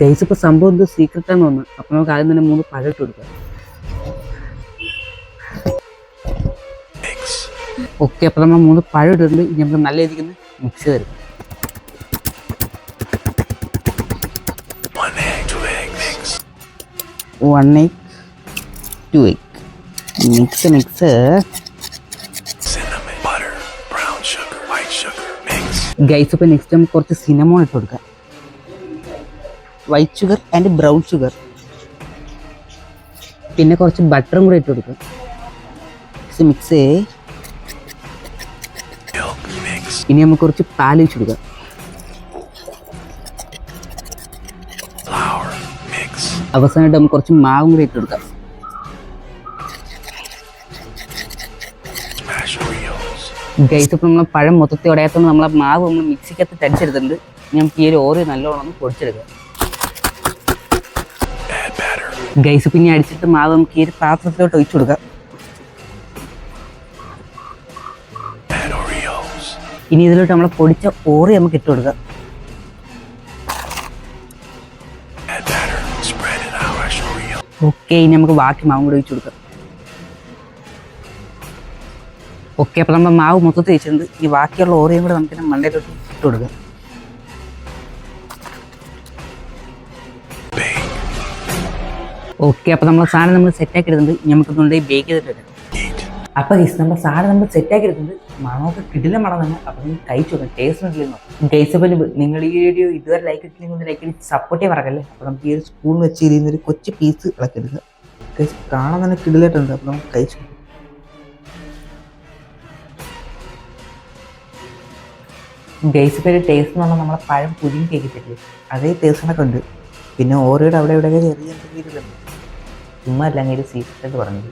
Guys ഇപ്പോൾ സംഭവം എന്തോ സീക്രട്ടാണ് വന്ന്. അപ്പോൾ നമുക്ക് ആദ്യം തന്നെ 3 പഴം ഇട്ട് കൊടുക്കാം. ഓക്കെ, അപ്പോൾ നമ്മൾ 3 പഴം ഇട്ടിട്ടുണ്ട്. ഇനി നമുക്ക് നല്ല രീതിക്ക് മിക്സ് തരും. 1 egg 2 egg മിക്സ്. ഗൈസ് ഇപ്പോൾ നെക്സ്റ്റ് നമുക്ക് കുറച്ച് സിനമോൺ ഇട്ട് കൊടുക്കാം. White sugar and brown sugar, പിന്നെ കുറച്ച് ബട്ടറും കൂടെ ഇട്ട് കൊടുക്കുക. മിക്സ്. ഇനി നമുക്ക് കുറച്ച് പാൽ ഒഴിച്ച് കൊടുക്കാം. അവസാനമായിട്ട് നമുക്ക് കുറച്ച് മാവും കൂടെ ഇട്ട് കൊടുക്കാം. ഗൈസ് ഇപ്പോൾ നമ്മൾ പഴം മൊത്തത്തിൽ ഉടയാത്തോണ്ട് നമ്മളെ മാവ് നമ്മൾ മിക്സിക്കകത്ത് തടിച്ചെടുത്തിട്ടുണ്ട്. നമുക്ക് ഈ ഒരു ഓറിയോ നല്ലോണം പൊടിച്ചെടുക്കാം. ഗൈസ് പിന്നെ അടിച്ചിട്ട് മാവ് നമുക്ക് ഈ ഒരു പാത്രത്തിലോട്ട് ഒഴിച്ചു കൊടുക്കാം. ഇനി ഇതിലോട്ട് നമ്മൾ പൊടിച്ച ഓറിയോ നമുക്ക് ഇട്ട് കൊടുക്കാം. ഓക്കെ, ഇനി നമുക്ക് ബാക്കി മാവും കൂടി ഒഴിച്ചു കൊടുക്കാം. ഓക്കെ, അപ്പോൾ നമ്മൾ മാവ് മൊത്തത്തിൽ വെച്ചിട്ടുണ്ട്. ഇനി ബാക്കിയുള്ള ഓറിയും കൂടെ നമുക്ക് മണ്ടയിലോട്ട് ഇട്ട് കൊടുക്കാം. ഓക്കെ, അപ്പോൾ നമ്മൾ സാധനം നമ്മൾ സെറ്റാക്കി എടുത്തിട്ടുണ്ട്. നമുക്ക് കൊണ്ടുപോയി ബേക്ക് ചെയ്തിട്ട് വരാം. അപ്പോൾ ഗൈസ് നമ്മൾ സാധനം നമ്മൾ സെറ്റാക്കി എടുത്തിട്ടുണ്ട്. മണമൊക്കെ കിടിലം മണം തന്നെ. അപ്പോൾ നിങ്ങൾ കഴിച്ചു നോക്കാം, ടേസ്റ്റ് ഉണ്ടല്ലോ. ഗൈസ് അപ്പോൾ നിങ്ങൾ ഈ വീഡിയോ ഇതുവരെ ലൈക്ക് ഇട്ടില്ലെങ്കിൽ ലൈക്ക് ചെയ്ത് സപ്പോർട്ട് ചെയ്യാൻ മറക്കല്ലേ. അപ്പോൾ നമുക്ക് ഈ ഒരു സ്പൂൺ വെച്ച് ഇരിക്കുന്ന ഒരു കൊച്ചു പീസ് ഇളക്കി എടുക്കുക. ഗൈസ് കാണാൻ തന്നെ കിടിലായിട്ടുണ്ട്. അപ്പോൾ നമുക്ക് കഴിച്ചു. ഗൈസ് ഇപ്പോൾ ടേസ്റ്റ് എന്ന് പറഞ്ഞാൽ നമ്മളെ പഴം പുരിയും കേൾക്കില്ലേ, അതേ ടേസ്റ്റിനൊക്കെ ഉണ്ട്. പിന്നെ ഓരോയുടെ അവിടെ ഇവിടെയൊക്കെ ചെറിയ എന്തെങ്കിലും ചുമ്മാ അല്ലെങ്കിൽ സീക്രട്ട് പറഞ്ഞത്.